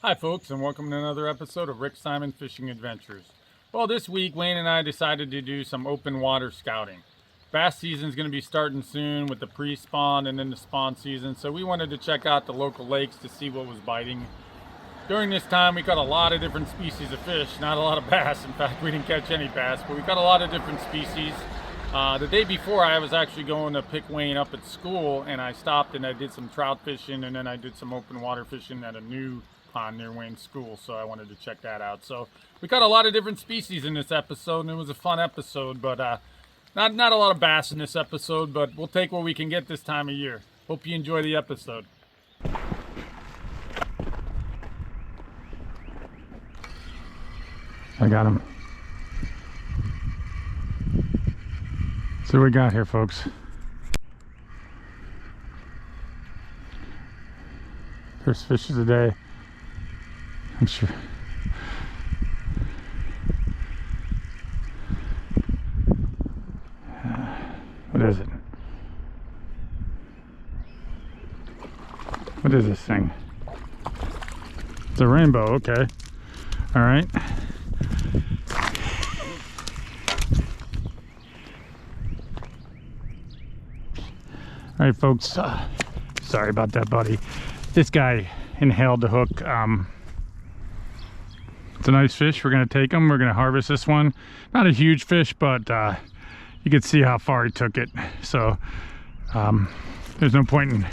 Hi folks, and welcome to another episode of Rick Simon Fishing Adventures. Well, this week Wayne and I decided to do some open water scouting. Bass season is going to be starting soon with the pre-spawn and then the spawn season, so we wanted to check out the local lakes to see what was biting. During this time we caught a lot of different species of fish, not a lot of bass. In fact, we didn't catch any bass, but we caught a lot of different species. The day before I was actually going to pick Wayne up at school, and I stopped and I did some trout fishing, and then I did some open water fishing at a new pond near Wayne's school, so I wanted to check that out. So we caught a lot of different species in this episode, and it was a fun episode, but not a lot of bass in this episode, but we'll take what we can get this time of year. Hope you enjoy the episode. I got him. So what we got here, folks. First fish of the day. I'm sure. What is it? What is this thing? It's a rainbow, okay. All right. All right, folks, sorry about that, buddy. This guy inhaled the hook. It's a nice fish. We're gonna take him. We're gonna harvest this one. Not a huge fish, but you can see how far he took it. So there's no point in...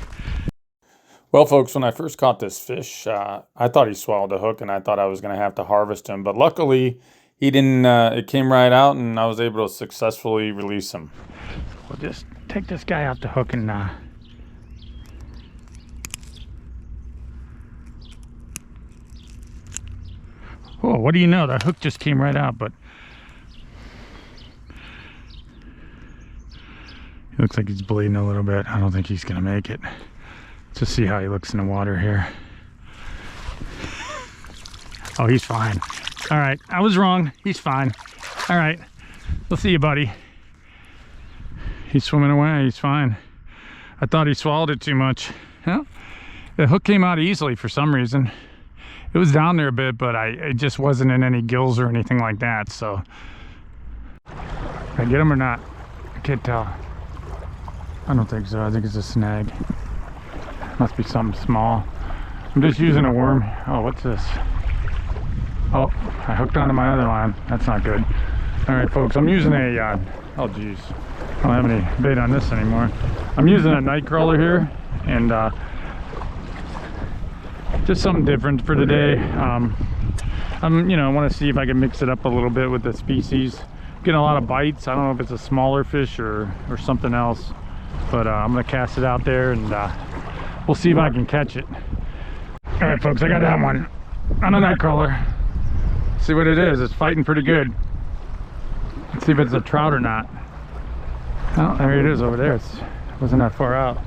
Well, folks, when I first caught this fish, I thought he swallowed the hook, and I thought I was gonna have to harvest him. But luckily, he didn't. It came right out, and I was able to successfully release him. We'll just take this guy off the hook and oh, what do you know? That hook just came right out, but he looks like he's bleeding a little bit. I don't think he's gonna make it. Let's just see how he looks in the water here. Oh, he's fine. All right, I was wrong. He's fine. All right, we'll see you, buddy. He's swimming away. He's fine. I thought he swallowed it too much. Well, the hook came out easily for some reason. It was down there a bit, but it just wasn't in any gills or anything like that. So, did I get him or not? I can't tell. I don't think so. I think it's a snag. Must be something small. I'm just using a worm. Oh, what's this? Oh, I hooked onto my other line. That's not good. All right, folks, I'm using a, oh geez. I don't have any bait on this anymore. I'm using a nightcrawler here, and just something different for today. You know, I want to see if I can mix it up a little bit with the species. Getting a lot of bites. I don't know if it's a smaller fish or something else, but I'm gonna cast it out there, and we'll see if I can catch it. All right, folks, I got that one on a nightcrawler. See what it is. It's fighting pretty good. Let's see if it's a trout or not. Oh, there it is over there. It wasn't that far out.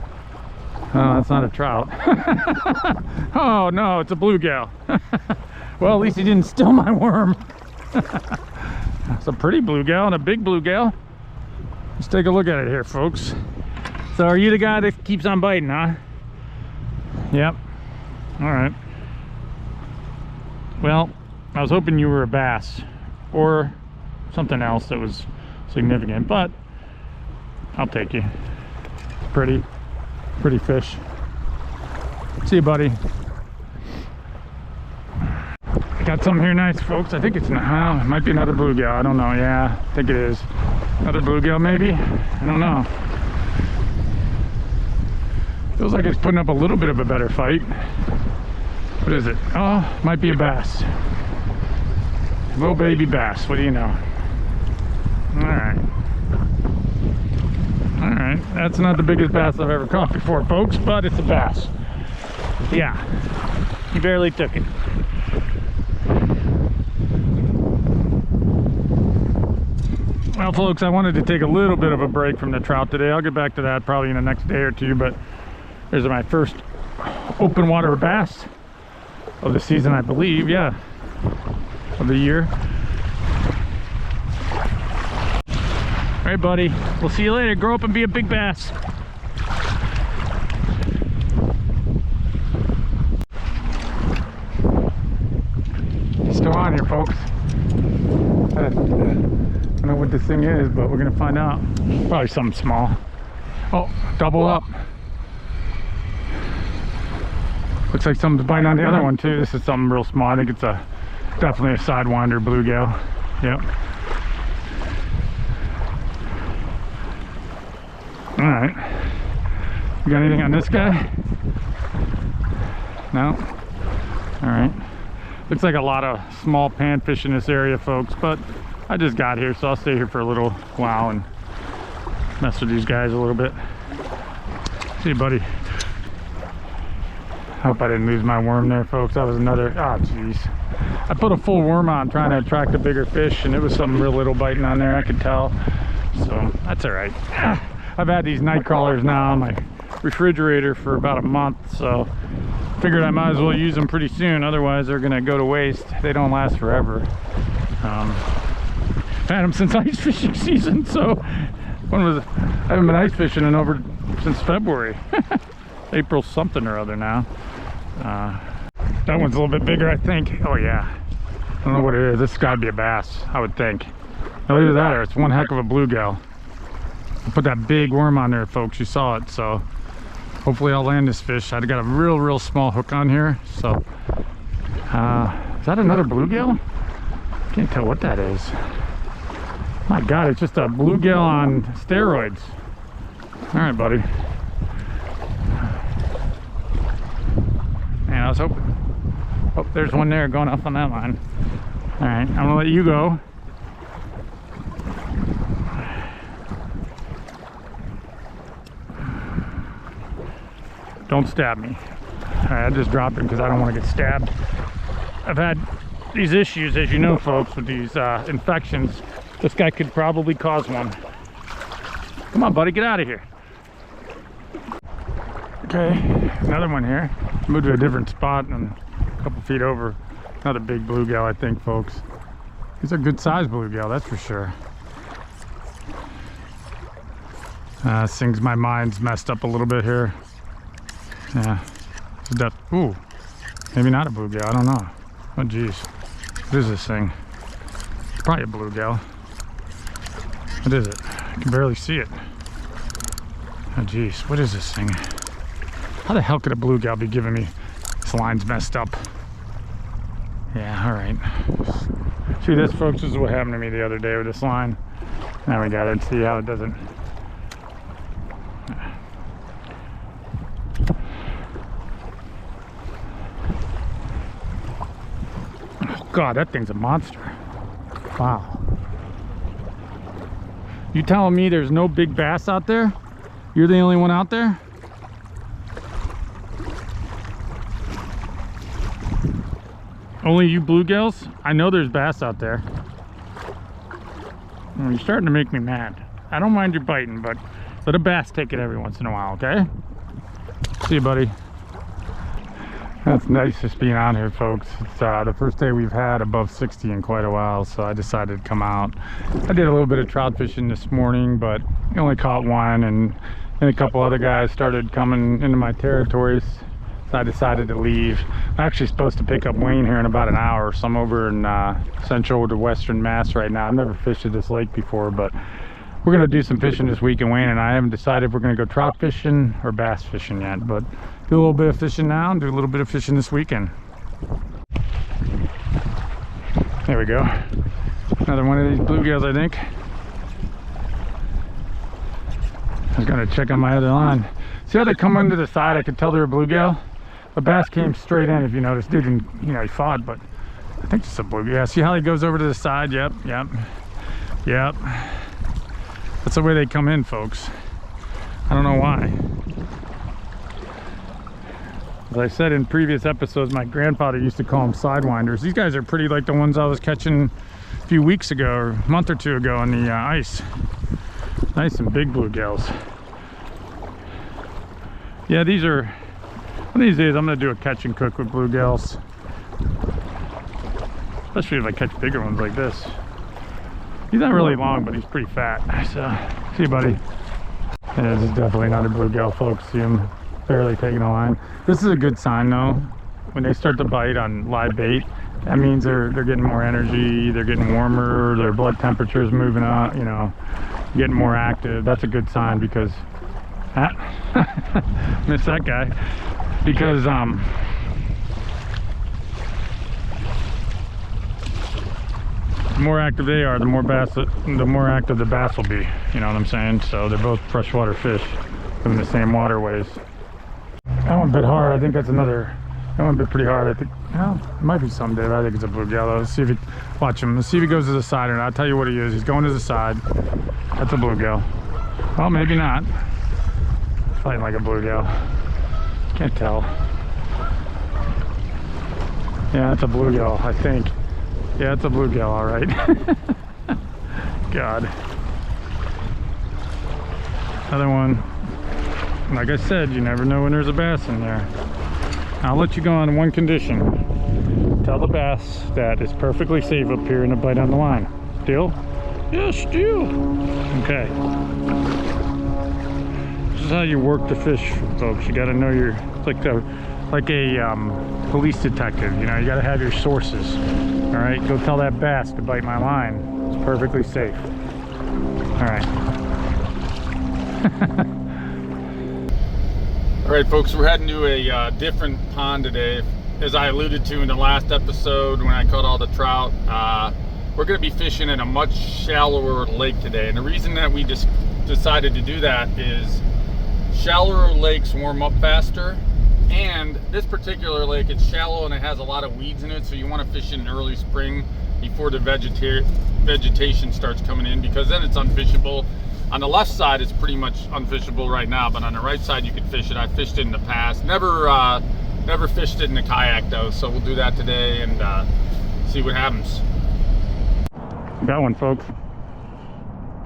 Oh, that's not a trout. Oh no, it's a bluegill. Well, at least he didn't steal my worm. It's a pretty bluegill and a big bluegill. Let's take a look at it here, folks. So are you the guy that keeps on biting, huh? Yep. All right. Well, I was hoping you were a bass or something else that was significant, but I'll take you. Pretty fish. See you, buddy. Got something here nice, folks. I think it's, it might be another bluegill. I don't know. Yeah, I think it is. Another bluegill, maybe? I don't know. Feels like it's putting up a little bit of a better fight. What is it? Oh, might be a bass. Little baby bass. What do you know? All right. All right, that's not the biggest bass I've ever caught before, folks, but it's a bass. Yeah, he barely took it. Well, folks, I wanted to take a little bit of a break from the trout today. I'll get back to that probably in the next day or two, but there's my first open water bass of the season, I believe. Yeah, of the year. All right, buddy. We'll see you later. Grow up and be a big bass. on here, folks. I don't know what this thing is, but we're gonna find out. Probably something small. Oh, double up. Looks like something's biting on the other one too. This is something real small. I think it's definitely a sidewinder bluegill. Yep. All right. You got anything on this guy? No? All right. Looks like a lot of small panfish in this area, folks, but I just got here, so I'll stay here for a little while and mess with these guys a little bit. See you, buddy. Hope I didn't lose my worm there, folks. That was another, oh jeez. I put a full worm on trying to attract a bigger fish, and it was something real little biting on there, I could tell. So that's all right. I've had these night crawlers now on my refrigerator for about a month, so figured I might as well use them pretty soon, otherwise they're gonna go to waste. They don't last forever. I've had them since ice fishing season, so I haven't been ice fishing in over since February. April something or other now. That one's a little bit bigger, I think. Oh yeah, I don't know what it is. This has got to be a bass, I would think. Now look at that, it's one heck of a bluegill. I put that big worm on there, folks. You saw it, so hopefully I'll land this fish. I got a real small hook on here, so is that another bluegill? Can't tell what that is. My God, it's just a bluegill on steroids. All right, buddy. Man, I was hoping. Oh, there's one there going up on that line. All right, I'm gonna let you go. Don't stab me. All right, I just dropped him because I don't want to get stabbed. I've had these issues, as you know, folks, with these infections. This guy could probably cause one. Come on, buddy, get out of here. Okay, another one here. Moved to a different spot and a couple feet over. Another big bluegill, I think, folks. He's a good sized bluegill, that's for sure. This thing's, my mind's messed up a little bit here. Yeah, ooh, maybe not a bluegill, I don't know. Oh geez, what is this thing? It's probably a bluegill. What is it? I can barely see it. Oh geez, what is this thing? How the hell could a bluegill be giving me? This line's messed up. Yeah, all right. See this, folks, this is what happened to me the other day with this line. Now we got it, see how it doesn't. God, that thing's a monster. Wow. You telling me there's no big bass out there? You're the only one out there? Only you bluegills? I know there's bass out there. You're starting to make me mad. I don't mind you biting, but let a bass take it every once in a while, okay? See you, buddy. That's nice just being out here, folks. It's the first day we've had above 60 in quite a while, so I decided to come out. I did a little bit of trout fishing this morning, but I only caught one, and then a couple other guys started coming into my territories, so I decided to leave. I'm actually supposed to pick up Wayne here in about an hour, so I'm over in central to western Mass right now. I've never fished at this lake before, but we're gonna do some fishing this week, and Wayne and I haven't decided if we're gonna go trout fishing or bass fishing yet, but do a little bit of fishing now and do a little bit of fishing this weekend. There we go. Another one of these bluegills, I think. I was gonna check on my other line. See how they come under the side? I could tell they're a bluegill. The bass came straight in, if you noticed. Didn't, you know, he fought, but I think it's a bluegill. Yeah, see how he goes over to the side? Yep. That's the way they come in, folks. I don't know why. As I said in previous episodes, my grandfather used to call them sidewinders. These guys are pretty like the ones I was catching a few weeks ago or a month or two ago on the ice. Nice and big bluegills. Yeah, these are, one of these days I'm gonna do a catch and cook with bluegills. Especially if I catch bigger ones like this. He's not really long, but he's pretty fat. So, see you, buddy. Yeah, this is definitely not a bluegill, folks. See him barely taking a line. This is a good sign, though. When they start to bite on live bait, that means they're getting more energy, they're getting warmer, their blood temperature is moving up, you know, getting more active. That's a good sign because missed that guy. Because the more active they are, the more active the bass will be. You know what I'm saying? So they're both freshwater fish in the same waterways. That one bit hard. I think that's another. That one bit pretty hard. I think. Well, it might be some, Dave. I think it's a bluegill. Let's see if he. Watch him. Let's see if he goes to the side or not. I'll tell you what he is. He's going to the side. That's a bluegill. Well, maybe not. Fighting like a bluegill. Can't tell. Yeah, that's a bluegill, I think. Yeah, it's a bluegill, all right. God. Another one. Like I said, you never know when there's a bass in there. I'll let you go on one condition. Tell the bass that it's perfectly safe up here and a bite on the line. Deal? Yes, deal. Okay. This is how you work the fish, folks. You got to know your, it's like a police detective. You know, you got to have your sources. All right, go tell that bass to bite my line. It's perfectly safe. All right. All right, folks, we're heading to a different pond today. As I alluded to in the last episode when I caught all the trout, we're going to be fishing in a much shallower lake today. And the reason that we just decided to do that is shallower lakes warm up faster. And this particular lake, it's shallow and it has a lot of weeds in it, so you want to fish in early spring before the vegetation starts coming in, because then it's unfishable. On the left side, it's pretty much unfishable right now, but on the right side, you can fish it. I fished it in the past. Never fished it in a kayak though, so we'll do that today and see what happens. Got one, folks.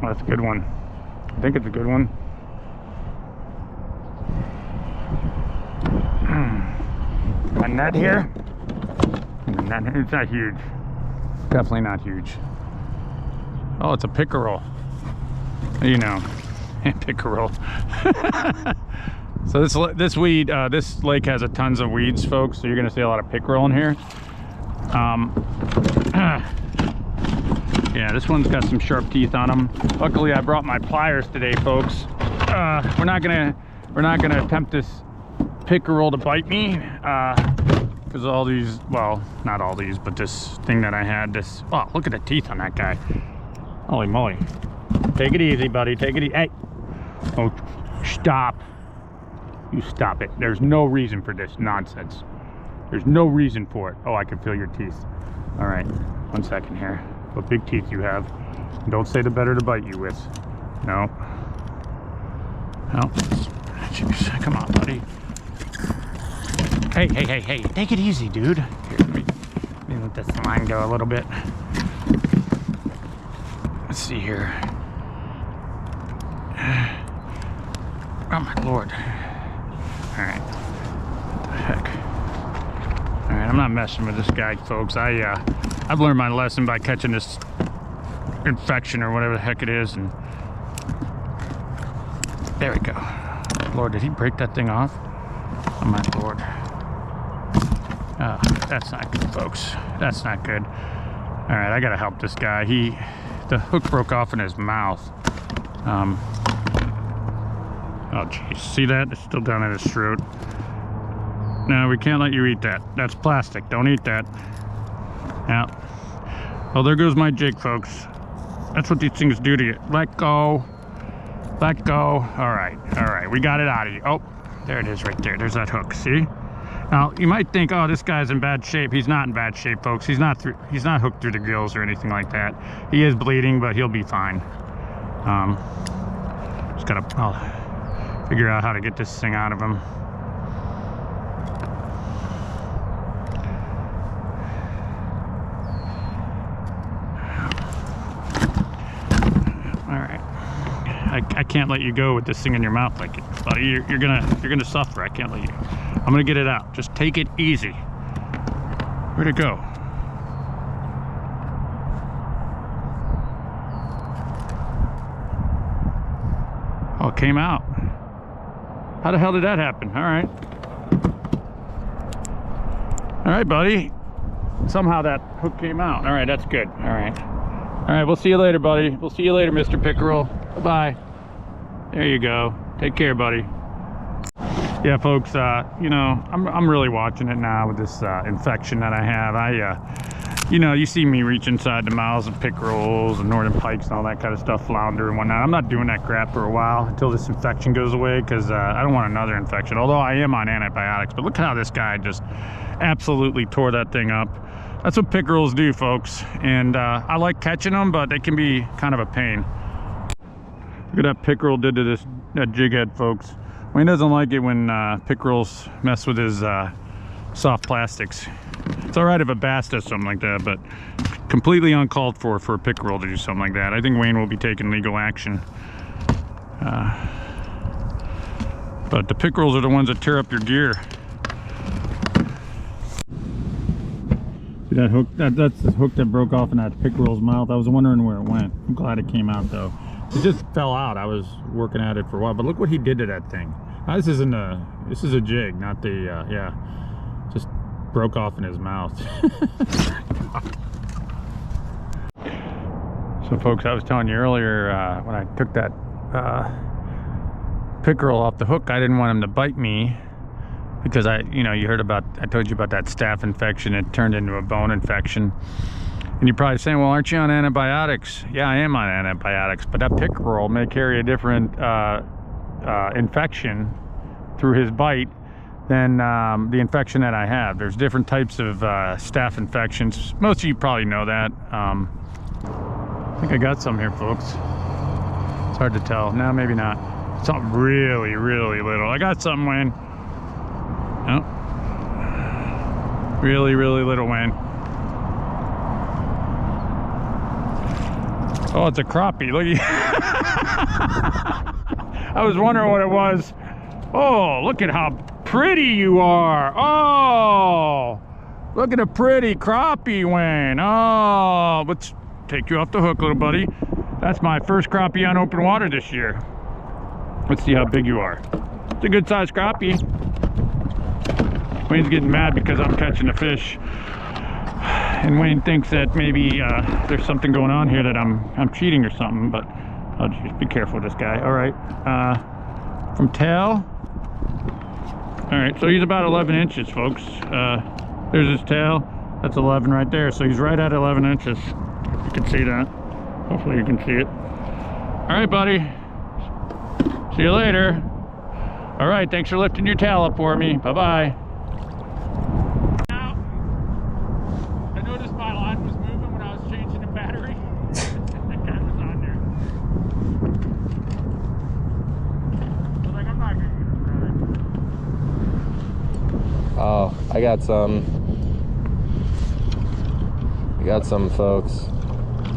Oh, that's a good one. I think it's a good one. A net here? It's not huge. Definitely not huge. Oh, it's a pickerel. You know, pickerel. So this lake has a tons of weeds, folks. So you're gonna see a lot of pickerel in here. Yeah, this one's got some sharp teeth on them. Luckily, I brought my pliers today, folks. We're not gonna attempt this pickerel to bite me, because all these, well, not all these, but this thing that I had, this. Oh, look at the teeth on that guy. Holy moly. Take it easy, buddy. Take it easy. Hey. Oh, stop. You stop it. There's no reason for this nonsense. There's no reason for it. Oh, I can feel your teeth. All right. 1 second here. What big teeth you have. Don't say the better to bite you with. No. No. Jeez, come on, buddy. Hey. Take it easy, dude. Here, let me let this line go a little bit. Let's see here. Oh my lord. Alright. What the heck? Alright, I'm not messing with this guy, folks. I've learned my lesson by catching this infection or whatever the heck it is, and there we go. Lord, did he break that thing off? Oh my lord. Oh, that's not good, folks. That's not good. Alright, I gotta help this guy. The hook broke off in his mouth. Oh geez, see that? It's still down in his throat. No, we can't let you eat that. That's plastic. Don't eat that. Yeah. Well, there goes my jig, folks. That's what these things do to you. Let go. Let go. All right. We got it out of you. Oh, there it is right there. There's that hook. See? Now, you might think, oh, this guy's in bad shape. He's not in bad shape, folks. He's not hooked through the gills or anything like that. He is bleeding, but he'll be fine. Just gotta figure out how to get this thing out of him. All right. I can't let you go with this thing in your mouth like it, buddy. You're gonna suffer. I can't let you. I'm gonna get it out. Just take it easy. Where'd it go? Oh, it came out. How the hell did that happen? All right. All right, buddy. somehow that hook came out. All right, that's good. All right. All right, we'll see you later, buddy. We'll see you later, Mr. Pickerel. Bye. There you go. Take care, buddy. Yeah, folks, you know, I'm really watching it now with this infection that I have. You know, you see me reach inside the mouths of pickerels and northern pikes and all that kind of stuff, flounder and whatnot. I'm not doing that crap for a while until this infection goes away, because I don't want another infection, although I am on antibiotics. But look how this guy just absolutely tore that thing up. That's what pickerels do, folks. And I like catching them, but they can be kind of a pain. Look at that pickerel did to that jig head, folks. Wayne doesn't like it when pickerels mess with his soft plastics. It's all right if a bass does something like that, but completely uncalled for a pickerel to do something like that. I think Wayne will be taking legal action. But the pickerels are the ones that tear up your gear. See that hook? That's the hook that broke off in that pickerel's mouth. I was wondering where it went. I'm glad it came out though. It just fell out. I was working at it for a while, but look what he did to that thing. Now, this is a jig, not the yeah. Just broke off in his mouth. So folks, I was telling you earlier, when I took that pickerel off the hook, I didn't want him to bite me, because I told you about that staph infection. It turned into a bone infection. And you're probably saying, well, aren't you on antibiotics? Yeah, I am on antibiotics, but that pickerel may carry a different infection through his bite than the infection that I have. There's different types of staph infections. Most of you probably know that. I think I got some here, folks. It's hard to tell. No, maybe not. Something really, really little. I got something, Wayne. Oh. Really, really little, Wayne. Oh, it's a crappie. Look at I was wondering what it was. Oh, look at how pretty you are. Oh, look at a pretty crappie, Wayne. Oh, let's take you off the hook, little buddy. That's my first crappie on open water this year. Let's see how big you are. It's a good sized crappie. Wayne's getting mad because I'm catching the fish. And Wayne thinks that maybe there's something going on here, that I'm cheating or something, but I'll just be careful with this guy. All right, from tail. All right, so he's about 11 inches, folks. There's his tail. That's 11 right there. So he's right at 11 inches. You can see that. Hopefully you can see it. All right, buddy. See you later. All right, thanks for lifting your tail up for me. Bye-bye. Oh, I got some folks.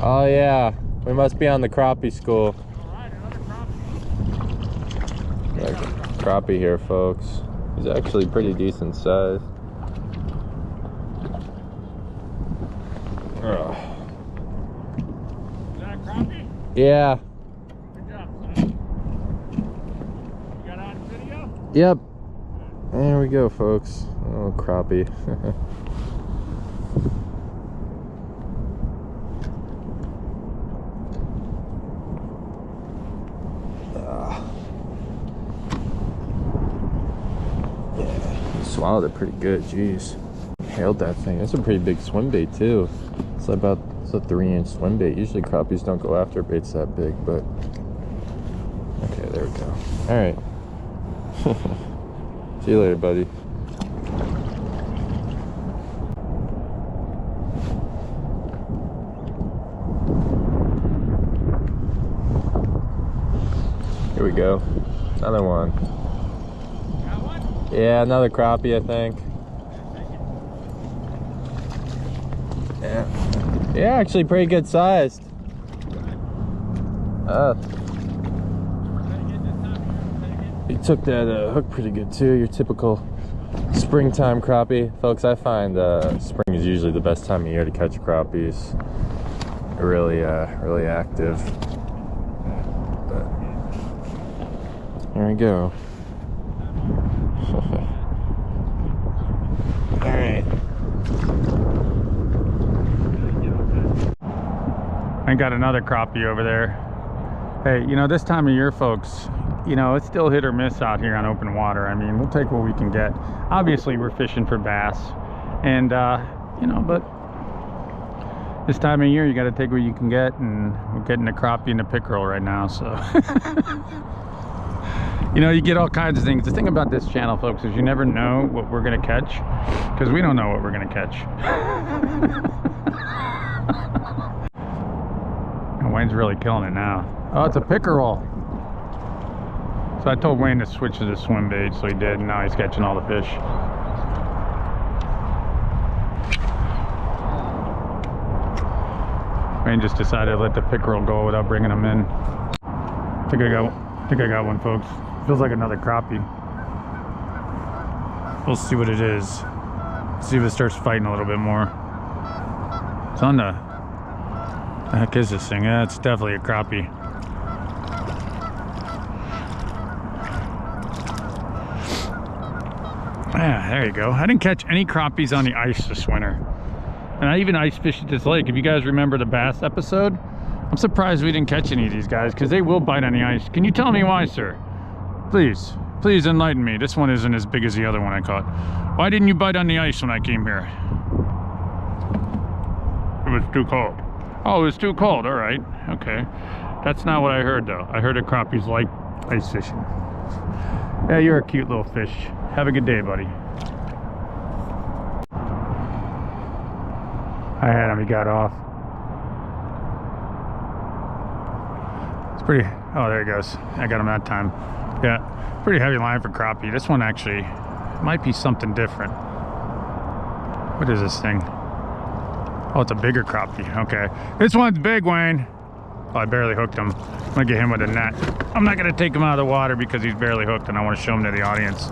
Oh yeah, we must be on the crappie school. Alright, another crappie. Got crappie here, folks. He's actually pretty decent size. Is that a crappie? Yeah. Good job, son. You got on video? Yep. There we go, folks. Oh, crappie. Yeah, swallowed it pretty good. Jeez, hailed that thing. That's a pretty big swim bait too. It's a 3-inch swim bait. Usually crappies don't go after baits that big, but okay, there we go. All right. See you later, buddy. Here we go. Another one. Got one? Yeah, another crappie, I think. Yeah. Yeah, actually pretty good sized. You took that hook pretty good too. Your typical springtime crappie. Folks, I find spring is usually the best time of year to catch crappies. They're really, really active. But here we go. Alright. I got another crappie over there. Hey, you know, this time of year, folks, you know, it's still hit or miss out here on open water. I mean, we'll take what we can get. Obviously, we're fishing for bass, and you know, but this time of year, you got to take what you can get, and we're getting a crappie and a pickerel right now, so. You know, you get all kinds of things. The thing about this channel, folks, is you never know what we're gonna catch, because we don't know what we're gonna catch. And Wayne's really killing it now. Oh, it's a pickerel. So I told Wayne to switch to the swim bait, so he did, and now he's catching all the fish. Wayne just decided to let the pickerel go without bringing him in. I think I got one, folks. Feels like another crappie. We'll see what it is. See if it starts fighting a little bit more. It's on the heck is this thing? Yeah, it's definitely a crappie. Yeah, there you go. I didn't catch any crappies on the ice this winter. And I even ice fished at this lake. If you guys remember the bass episode, I'm surprised we didn't catch any of these guys, because they will bite on the ice. Can you tell me why, sir? Please enlighten me. This one isn't as big as the other one I caught. Why didn't you bite on the ice when I came here? It was too cold. Oh, it was too cold. All right. Okay. That's not what I heard, though. I heard that crappies like ice fishing. Yeah, you're a cute little fish. Have a good day, buddy. I had him. He got off. It's pretty... Oh, there he goes. I got him that time. Yeah, pretty heavy line for crappie. This one actually might be something different. What is this thing? Oh, it's a bigger crappie. Okay. This one's big, Wayne. Oh, I barely hooked him. I'm gonna get him with a net. I'm not gonna take him out of the water because he's barely hooked, and I want to show him to the audience.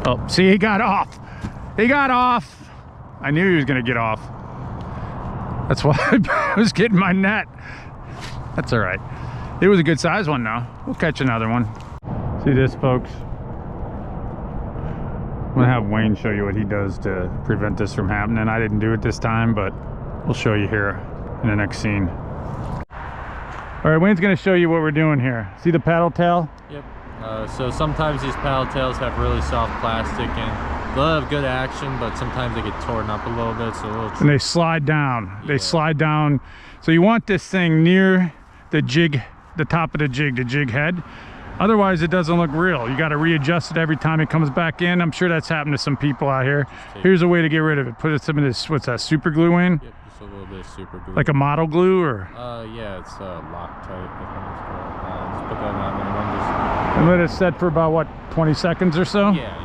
Oh, see, he got off. He got off. I knew he was gonna get off. That's why I was getting my net. That's all right. It was a good size one now. We'll catch another one. See this, folks? I'm gonna have Wayne show you what he does to prevent this from happening. I didn't do it this time, but we'll show you here in the next scene. All right, Wayne's gonna show you what we're doing here. See the paddle tail? Yep. So sometimes these paddle tails have really soft plastic, and they'll have good action, but sometimes they get torn up a little bit, so a little. And they slide down. Yeah. They slide down. So you want this thing near the jig, the top of the jig head. Otherwise, it doesn't look real. You got to readjust it every time it comes back in. I'm sure that's happened to some people out here. Here's a way to get rid of it. Put some of this, what's that, super glue in? Yep, just a little bit of super glue. Like a model glue, or? Yeah, it's Loctite. Just put that on there and just... And let it set for about, what, 20 seconds or so? Yeah.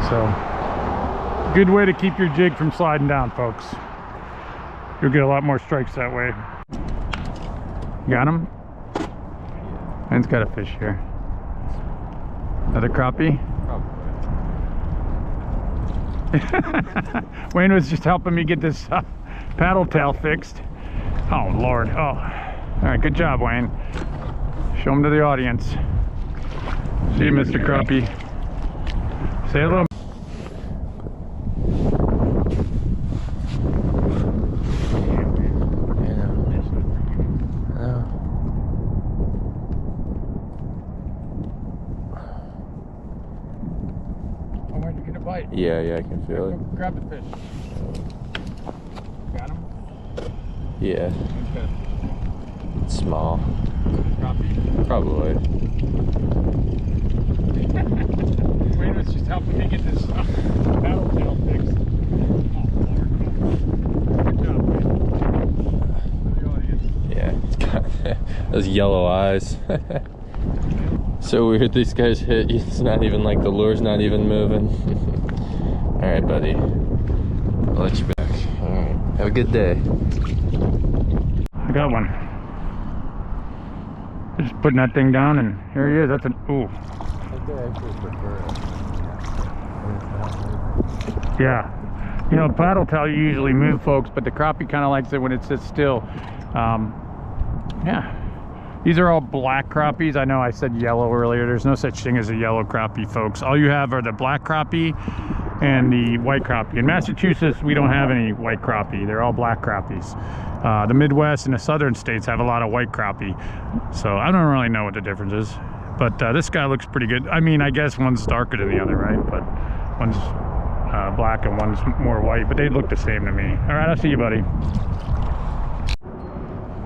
So, good way to keep your jig from sliding down, folks. You'll get a lot more strikes that way. Got him? Man's got a fish here. Another crappie? Probably. Wayne was just helping me get this paddle tail fixed. Oh, Lord. Oh. All right, good job, Wayne. Show him to the audience. See you, Mr. Crappie. Say hello. Yeah, I can feel it. Grab the fish. Got him? Yeah. Okay. It's small. Crappie? Probably. Wayne was just helping me get this paddle tail fixed. Oh, Lord. Good job, Wayne. For the audience. Yeah, it's got those yellow eyes. So weird, these guys hit. It's not even like the lure's not even moving. All right, buddy. I'll let you back. All right. Have a good day. I got one. Just putting that thing down, and here he is. That's an ooh. Yeah. You know, paddle tail you usually move, folks, but the crappie kind of likes it when it sits still. Yeah. These are all black crappies. I know I said yellow earlier. There's no such thing as a yellow crappie, folks. All you have are the black crappie, and the white crappie. In Massachusetts, we don't have any white crappie. They're all black crappies. The Midwest and the southern states have a lot of white crappie. So I don't really know what the difference is. But this guy looks pretty good. I mean, I guess one's darker than the other, right? But one's black and one's more white, but they look the same to me. All right, I'll see you, buddy.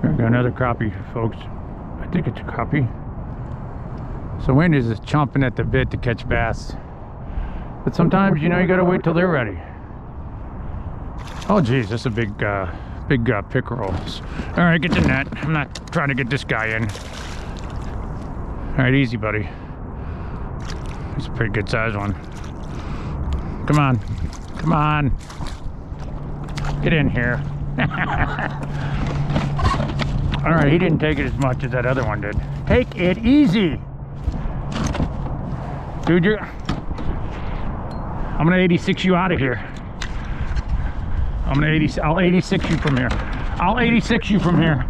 There we go, another crappie, folks. I think it's a crappie. So Wendy is chomping at the bit to catch bass. But sometimes, you know, you gotta wait till they're ready. Oh geez, that's a big pickerel. All right, get the net. I'm not trying to get this guy in. All right, easy, buddy. It's a pretty good size one. Come on, come on. Get in here. All right, he didn't take it as much as that other one did. Take it easy. Dude, I'm gonna 86 you out of here. I'll 86 you from here. I'll 86 you from here.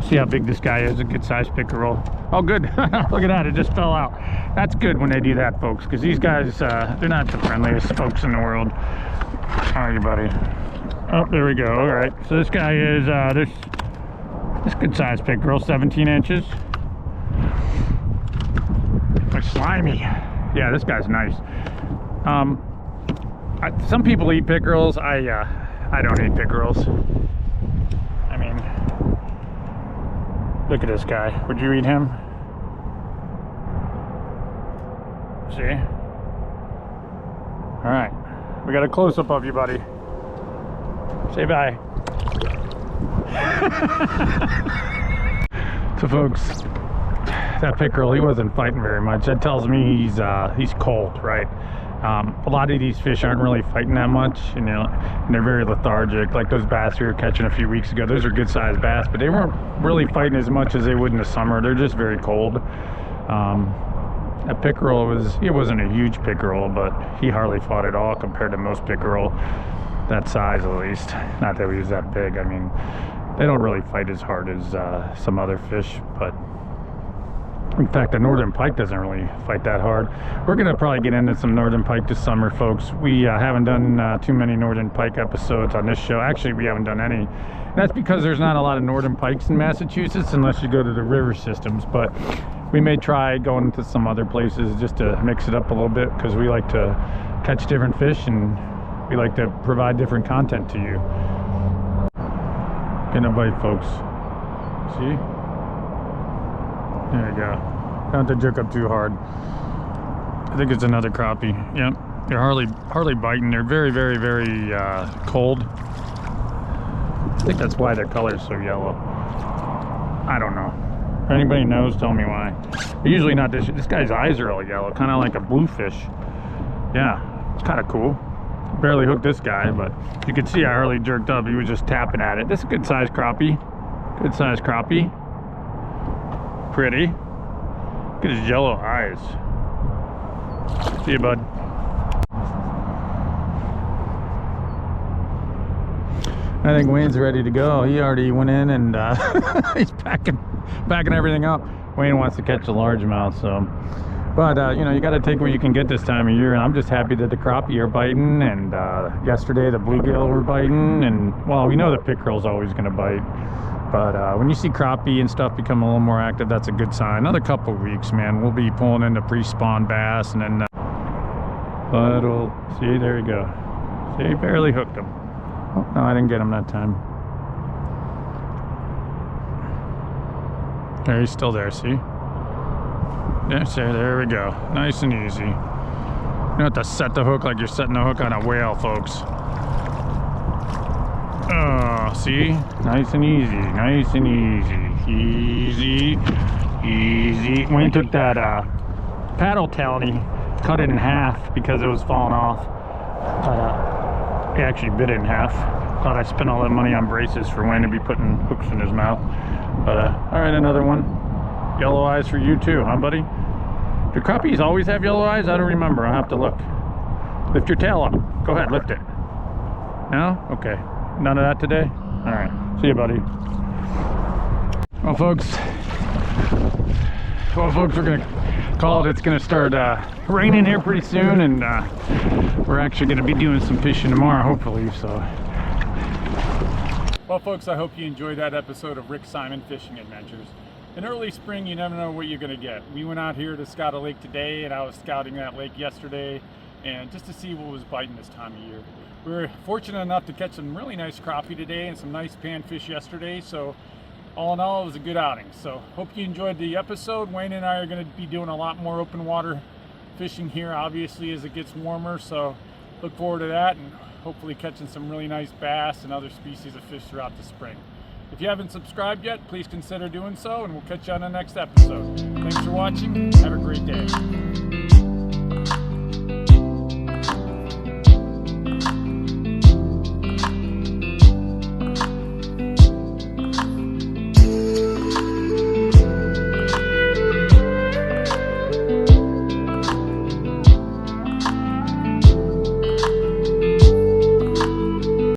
See how big this guy is, a good sized pickerel. Oh good, look at that, it just fell out. That's good when they do that, folks, because these guys, they're not the friendliest folks in the world. How are you, buddy? Oh, there we go, all right. So this guy is, this good sized pickerel, 17 inches. Like slimy. Yeah, this guy's nice. Some people eat pickerels. I don't eat pickerels. I mean, look at this guy. Would you eat him? See? All right, we got a close-up of you, buddy. Say bye. So folks, that pickerel, he wasn't fighting very much. That tells me he's cold, right? A lot of these fish aren't really fighting that much, you know, and they're very lethargic. Like those bass we were catching a few weeks ago, those are good sized bass, but they weren't really fighting as much as they would in the summer. They're just very cold. That pickerel he wasn't a huge pickerel, but he hardly fought at all compared to most pickerel that size, at least. Not that he was that big. I mean, they don't really fight as hard as some other fish, but in fact, the northern pike doesn't really fight that hard. We're gonna probably get into some northern pike this summer, folks. We haven't done too many northern pike episodes on this show. Actually, we haven't done any. That's because there's not a lot of northern pikes in Massachusetts unless you go to the river systems, but we may try going to some other places just to mix it up a little bit, because we like to catch different fish and we like to provide different content to you. Getting a bite, folks. See? There you go. Don't have to jerk up too hard. I think it's another crappie. Yep. They're hardly biting. They're very, very, very cold. I think that's why their color is so yellow. I don't know. If anybody knows, tell me why. They're usually not this. This guy's eyes are all yellow, kind of like a bluefish. Yeah, it's kind of cool. Barely hooked this guy, but you can see I hardly jerked up. He was just tapping at it. This is a good sized crappie. Good sized crappie. Pretty. Look at his yellow eyes. See you, bud. I think Wayne's ready to go. He already went in and he's packing everything up. Wayne wants to catch a largemouth, so. But you know, you got to take what you can get this time of year, and I'm just happy that the crappie are biting, and yesterday the bluegill were biting, and well, we know the pickerel's always going to bite. But when you see crappie and stuff become a little more active, that's a good sign. Another couple weeks, man, we'll be pulling into pre-spawn bass, and then but it'll see, there you go. See, barely hooked him. Oh, no, I didn't get him that time. There, he's still there, see? There we go. Nice and easy. You don't have to set the hook like you're setting the hook on a whale, folks. Oh, see? Nice and easy. Nice and easy. Easy. Easy. Wayne took that paddle tail and he cut it in half because it was falling off. But he actually bit it in half. Thought I spent all that money on braces for Wayne to be putting hooks in his mouth. But alright, another one. Yellow eyes for you too, huh, buddy? Do crappies always have yellow eyes? I don't remember. I'll have to look. Lift your tail up. Go ahead, lift it. No? Okay. None of that today? Alright. See you, buddy. Well, folks, we're gonna called. It's gonna start raining here pretty soon, and we're actually gonna be doing some fishing tomorrow, hopefully. So, well, folks, I hope you enjoyed that episode of Rick Simon Fishing Adventures. In early spring, you never know what you're gonna get. We went out here to scout a lake today, and I was scouting that lake yesterday, and just to see what was biting this time of year. We were fortunate enough to catch some really nice crappie today and some nice panfish yesterday, so all in all, it was a good outing. So hope you enjoyed the episode. Wayne and I are going to be doing a lot more open water fishing here, obviously, as it gets warmer, so look forward to that, and hopefully catching some really nice bass and other species of fish throughout the spring. If you haven't subscribed yet, please consider doing so, and we'll catch you on the next episode. Thanks for watching. Have a great day.